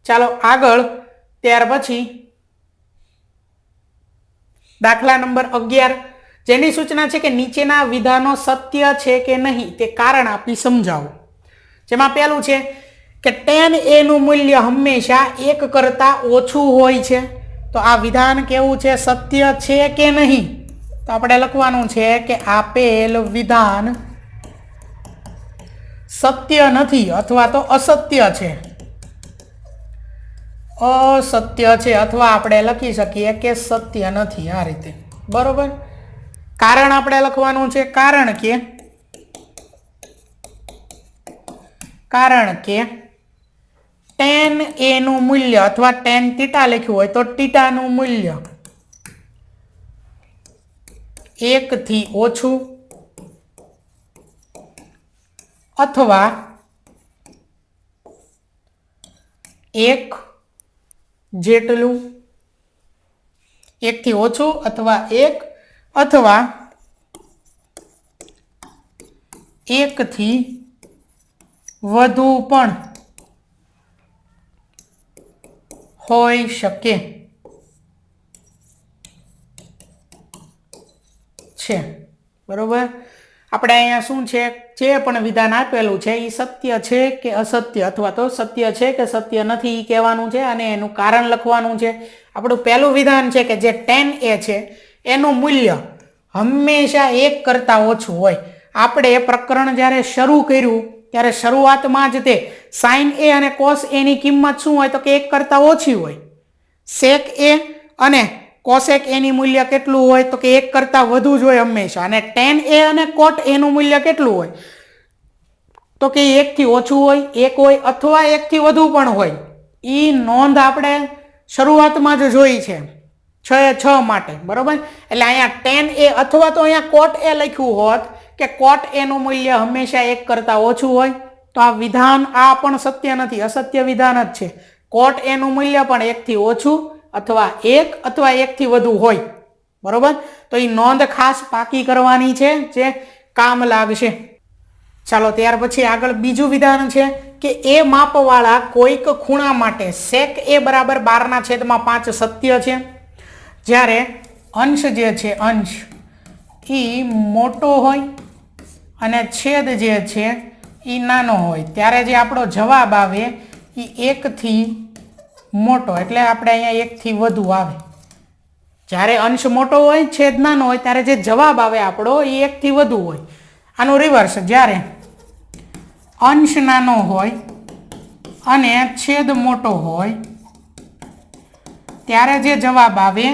ચાલો આગળ ત્યાર પછી દાખલા નંબર 11 જેની સૂચના છે કે નીચેના વિધાનો સત્ય છે કે નહીં તે કારણ આપી સમજાવો। જેમાં પહેલું છે કે tan a નું મૂલ્ય હંમેશા 1 કરતા ઓછું હોય છે। તો આ વિધાન કેવું છે, સત્ય છે કે નહીં? તો આપણે લખવાનું છે કે આપેલ વિધાન સત્ય નથી અથવા તો અસત્ય છે, અસત્ય છે, અથવા આપણે લખી શકીએ કે સત્ય નથી, આ રીતે બરોબર। કારણ આપણે લખવાનું છે કારણ કે tan a નું મૂલ્ય અથવા tan થીટા લખ્યું હોય તો થીટા નું મૂલ્ય 1 થી ઓછું અથવા 1 જેટલું, 1 થી ઓછું અથવા 1 અથવા 1 થી વધુ પણ હોઈ શકે છે, બરોબર। આપણે અહીંયા શું છે, જે પણ વિધાન આપેલું છે એ સત્ય છે કે અસત્ય અથવા તો સત્ય છે કે સત્ય નથી એ કહેવાનું છે અને એનું કારણ લખવાનું છે। આપણું પહેલું વિધાન છે કે જે tan a છે એનું મૂલ્ય હંમેશા 1 કરતા ઓછું હોય। આપણે પ્રકરણ જ્યારે શરૂ કર્યું ત્યારે શરૂઆતમાં જ તે sin a અને cos a ની કિંમત શું હોય તો કે 1 કરતા ઓછી હોય। sec a અને cosec a ની મૂલ્ય કેટલું હોય તો કે 1 કરતા વધુ જ હોય હંમેશા, અને tan a અને cot a નું મૂલ્ય કેટલું હોય તો કે 1 થી ઓછું હોય, 1 હોય અથવા 1 થી વધુ પણ હોય। ઈ નોંધ આપણે શરૂઆતમાં જ જોઈ છે 6 માટે, બરોબર। એટલે અહીંયા tan a અથવા તો અહીંયા cot a લખ્યું હોત કે cot a નું મૂલ્ય હંમેશા 1 કરતા ઓછું હોય તો આ વિધાન આ પણ સત્ય નથી, અસત્ય વિધાન જ છે। cot a નું મૂલ્ય પણ 1 થી ઓછું અથવા 1 અથવા 1 થી વધુ હોય, બરોબર। તો એ નોંધ ખાસ પાકી કરવાની છે જે કામ લાગશે। ચાલો ત્યાર પછી આગળ બીજું વિધાન છે કે એ માપવાળા કોઈક ખૂણા માટે sec a બરાબર 12/5 સત્ય છે। જ્યારે અંશ જે છે અંશ એ મોટો હોય અને છેદ જે છે એ નાનો હોય ત્યારે જે આપણો જવાબ આવે એ 1 થી મોટો, એટલે આપણે અહીંયા 1 થી વધુ આવે। જ્યારે અંશ મોટો હોય છેદ નાનો હોય ત્યારે જે જવાબ આવે આપણો એ 1 થી વધુ હોય। આનું રિવર્સ, જ્યારે અંશ નાનો હોય અને છેદ મોટો હોય ત્યારે જે જવાબ આવે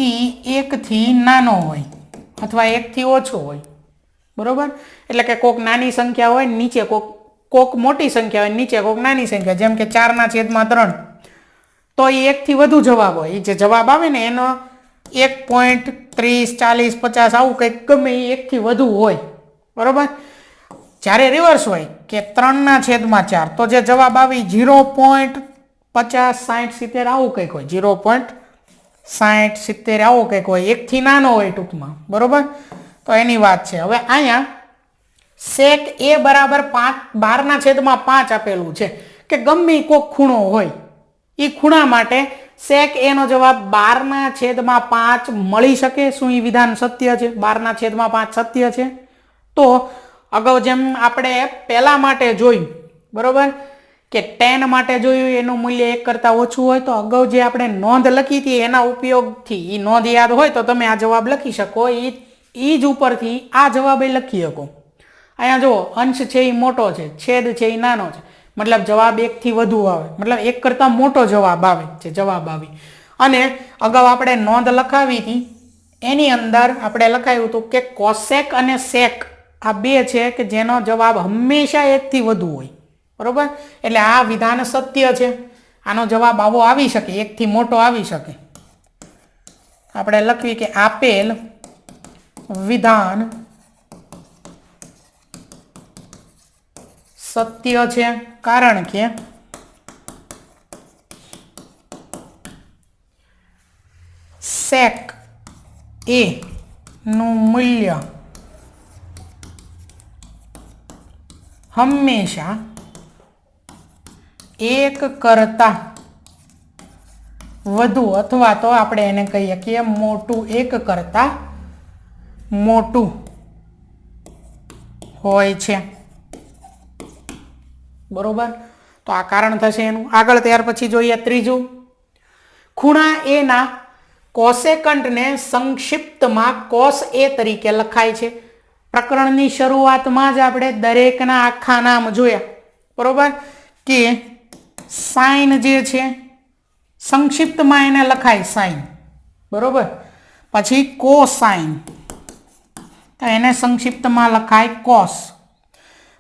એ 1 થી નાનો હોય અથવા 1 થી ઓછો હોય, બરોબર। એટલે કે કોક નાની સંખ્યા હોય નીચે કોક મોટી સંખ્યા હોય નીચે કોક નાની સંખ્યા, જેમ કે 4/3 તો એ 1 થી વધુ જવાબ હોય। એ જે જવાબ આવે ને એનો 1.30 40 50 આવું કંઈક ગમે એ 1 થી વધુ હોય, બરોબર। જ્યારે રિવર્સ હોય કે 3/4 તો જે જવાબ આવે 0.50 60 70 આવું કંઈક હોય, 0.60 70 આવું કંઈક હોય, 1 થી નાનો હોય ટૂંકમાં, બરોબર। તો એની વાત છે। હવે અહીંયા sec a બરાબર 12/5 આપેલું છે કે ગમે કોક ખૂણો હોય એ ખૂણા માટે sec a નો જવાબ 12/5 મળી શકે। શું એ વિધાન સત્ય છે? 12/5 સત્ય છે। તો અગાઉ જેમ આપણે પહેલા માટે જોયું, બરોબર, કે tan માટે જોયું એનું મૂલ્ય 1 કરતા ઓછું હોય તો અગાઉ જે આપણે નોંધ લખી હતી એના ઉપયોગથી એ નોંધ યાદ હોય તો તમે આ જવાબ લખી શકો। એ જ ઉપરથી આ જવાબ એ લખી શકો। અહીંયા જુઓ અંશ છે એ મોટો છે, છેદ છે એ નાનો છે, મતલબ જવાબ 1 થી વધુ આવે, મતલબ 1 કરતા મોટો જવાબ આવે છે, જવાબ આવે। અને અગાઉ આપણે નોંધ લખાવી હતી એની અંદર આપણે લખાયું હતું કે cosec અને sec આ બે છે કે જેનો જવાબ હંમેશા 1 થી વધુ હોય, બરોબર। એટલે આ વિધાન સત્ય છે, આનો જવાબ આવો આવી શકે, 1 થી મોટો આવી શકે। આપણે લખવી કે આપેલ વિધાન સત્ય છે કારણ કે sec a નું મૂલ્ય હંમેશા 1 કરતા વધુ અથવા તો આપણે એને કહીએ કે મોટું 1 કરતા મોટું હોય છે, બરોબર. તો આ કારણ થશે એનું. આગળ ત્યાર પછી જોઈએ ત્રીજું, ખૂણા એ ના કોસેકન્ટને સંક્ષિપ્તમાં cos a તરીકે લખાય છે. પ્રકરણની શરૂઆતમાં જ આપણે દરેકના આખા નામ જોયા, બરોબર, કે સાઇન જે છે સંક્ષિપ્તમાં એને લખાય સાઇન, બરોબર. પછી કોસાઇન, તો એને સંક્ષિપ્તમાં લખાય cos.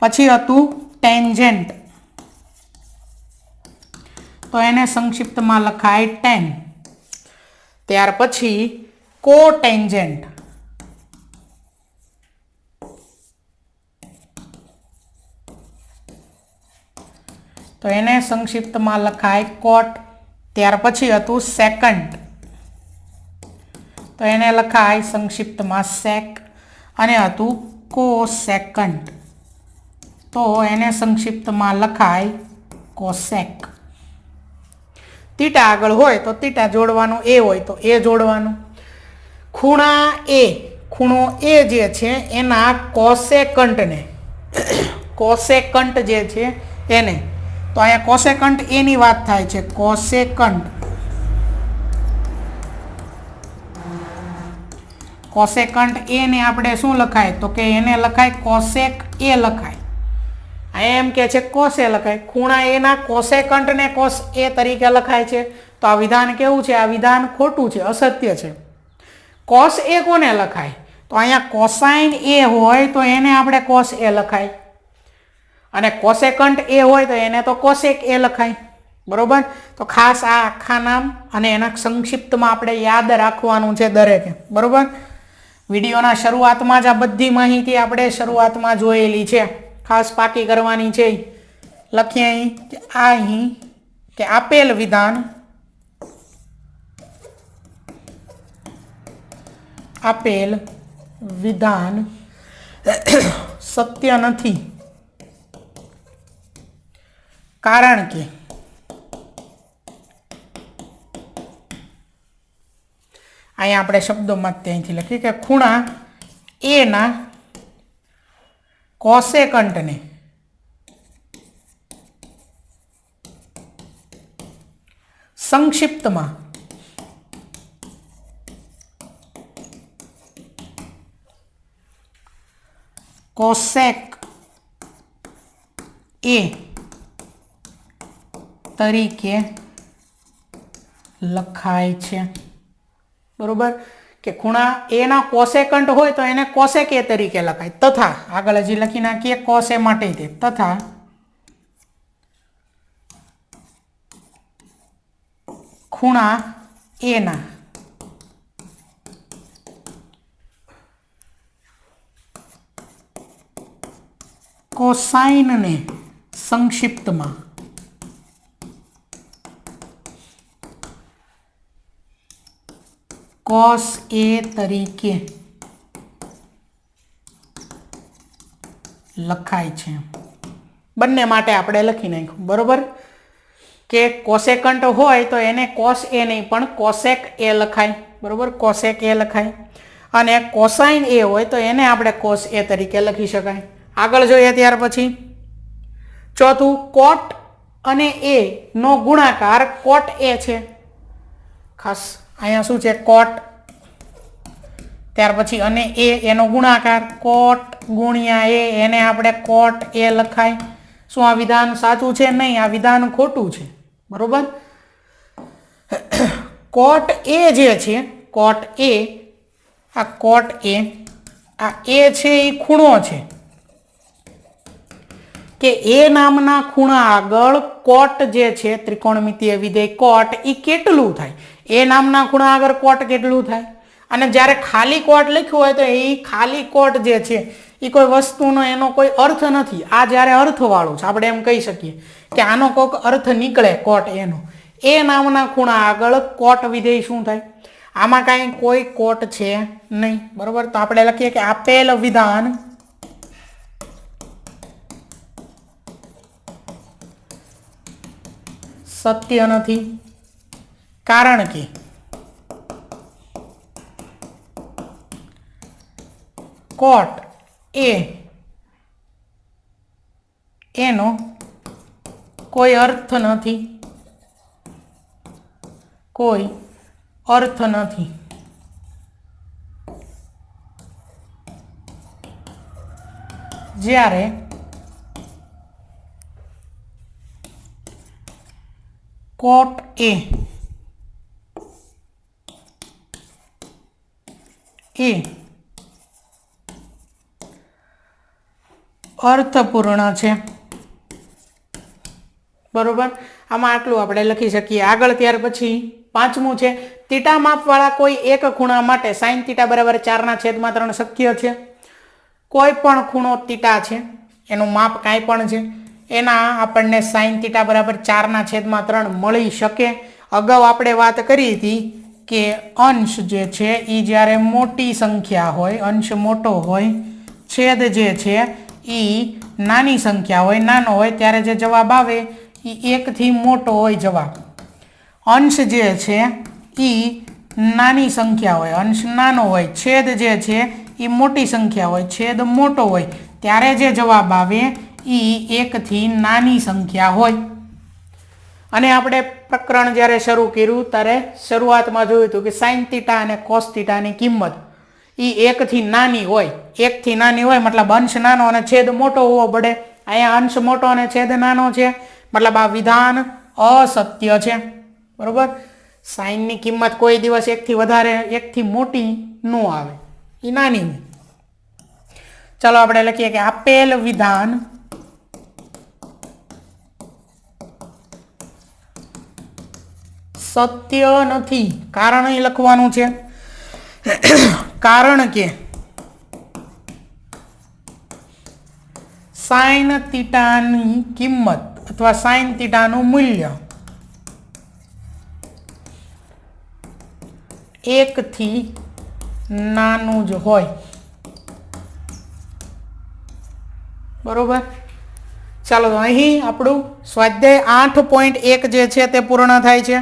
પછી હતું ટેન્જેન્ટ, તો એને સંક્ષિપ્તમાં લખાય tan. ત્યાર પછી કોટેન્જેન્ટ, તો એને સંક્ષિપ્તમાં લખાય cot. ત્યાર પછી હતું સેકન્ટ, તો એને લખાય સંક્ષિપ્તમાં sec. અને હતું કોસેકન્ટ, તો એને સંક્ષિપ્તમાં લખાય cosec. થીટા આગળ હોય તો થીટા જોડવાનું, એ હોય તો એ જોડવાનું. ખૂણો એ જે છે એના કોસેકન્ટને, કોસેકન્ટ જે છે એને, તો અહીંયા કોસેકન્ટ એની વાત થાય છે, કોસેકન્ટ. કોસેકન્ટ એ ને આપણે શું લખાય, તો કે એને લખાય કોસેક એ લખાય. એમ કે છે cos a લખાય. ખૂણા એ ના કોસેકન્ટ ને cos a તરીકે લખાય છે. તો આ વિધાન કેવું છે? આ વિધાન ખોટું છે, અસત્ય છે. cos a કોને લખાય? તો અહીંયા કોસાઇન a હોય તો એને આપણે cos a લખાય, અને કોસેકન્ટ a હોય તો એને તો cosec a લખાય, બરોબર. તો ખાસ આ આખા નામ અને એના સંક્ષિપ્તમાં આપણે યાદ રાખવાનું છે દરેકે, બરોબર. વિડીયોના શરૂઆતમાં જ આ બધી માહિતી આપણે શરૂઆતમાં જોયેલી છે, ખાસ પાકી કરવાની છે. લખીએ અહીં કે આપેલ વિધાન સત્ય નથી, કારણ કે અહીંયા આપણે શબ્દોમાં ત્યાંથી લખીએ કે ખૂણા એ ના કોસેકન્ટને સંક્ષિપ્તમાં cosec a તરીકે લખાય છે, બરોબર. કે ખૂણા એ ના કોસેકન્ટ હોય તો એને cosec a તરીકે લખાય. તથા આગળ હજી લખી નાખીએ cos a માટે તે, તથા ખૂણા એ ના કોસાઇનને સંક્ષિપ્તમાં cos a તરીકે લખાય છે. બંને માટે આપણે લખી નાખ્યું, બરોબર. કે કોસેકન્ટ હોય તો એને cos a નહીં પણ cosec a લખાય, બરોબર, cosec a લખાય. અને કોસાઇન a હોય તો એને આપણે cos a તરીકે લખી શકાય. આગળ જોઈએ ત્યાર પછી ચોથું, cot અને a નો ગુણાકાર cot a છે. ખાસ અહીંયા શું છે? cot. ત્યાર પછી અને a એનો ગુણાકાર cot ગુણ્યા a, એને આપણે cot a લખાય. શું આ વિધાન સાચું છે? નહીં, આ વિધાન ખોટું છે, બરોબર. cot a જે છે, cot a, આ cot a, આ a છે એ ખૂણો છે, કે એ નામના ખૂણા આગળ cot જે છે ત્રિકોણમિતિય વિધેય cot એ કેટલું થાય? એ નામના ખૂણા આગળ cot કેટલું થાય? અને જ્યારે ખાલી cot લખ્યું હોય તો એ ખાલી cot જે છે એ કોઈ વસ્તુનો એનો કોઈ અર્થ નથી. આ જ્યારે અર્થવાળું છે, આપણે એમ કહી શકીએ કે આનો કોઈક અર્થ નીકળે cot એનો. એ નામના ખૂણા આગળ cot વિધેય શું થાય? આમાં કાંઈ કોઈ cot છે નહીં, બરોબર. તો આપણે લખીએ કે આપેલ વિધાન સત્ય નથી, કારણ કે કોટ એ એનો કોઈ અર્થ નથી, કોઈ અર્થ નથી. જ્યારે કોટ એ અર્થપૂર્ણ છે. બરોબર, આમાં આટલું આપણે લખી શકીએ. આગળ ત્યાર પછી પાંચમું છે થીટા માપવાળા કોઈ એક ખૂણા માટે સાઇન થીટા બરાબર 4/3 શક્ય છે. કોઈ પણ ખૂણો થીટા છે એનું માપ કાંઈ પણ છે એના આપણને સાઇન થીટા બરાબર 4/3 મળી શકે. અગાઉ આપણે વાત કરી હતી કે અંશ જે છે એ જ્યારે મોટી સંખ્યા હોય, અંશ મોટો હોય, છેદ જે છે એ નાની સંખ્યા હોય, નાનો હોય, ત્યારે જે જવાબ આવે એ 1થી મોટો હોય જવાબ. અંશ જે છે એ નાની સંખ્યા હોય, અંશ નાનો હોય, છેદ જે છે એ મોટી સંખ્યા હોય, છેદ મોટો હોય, ત્યારે જે જવાબ આવે એ 1થી નાની સંખ્યા હોય. અને આપણે પ્રકરણ જ્યારે શરૂ કર્યું ત્યારે શરૂઆતમાં જોયું હતું કે સાઇન થીટા અને કોસ થીટાની કિંમત એ 1થી નાની હોય. 1થી નાની હોય મતલબ અંશ નાનો અને છેદ મોટો હોવો પડે. અહીંયા અંશ મોટો અને છેદ નાનો છે, મતલબ આ વિધાન અસત્ય છે. બરોબર, સાઇનની કિંમત કોઈ દિવસ 1થી વધારે, 1થી મોટી ન આવે, એ નાની. ચાલો આપણે લખીએ કે આપેલ વિધાન સત્ય નથી. કારણ અહીં લખવાનું છે, કારણ કે સાઇન થીટાની કિંમત અથવા સાઇન થીટાનું મૂલ્ય 1થી નાનું જ હોય. બરોબર, ચાલો તો અહીં આપણું સ્વાધ્યાય 8.1 જે છે તે પૂર્ણ થાય છે.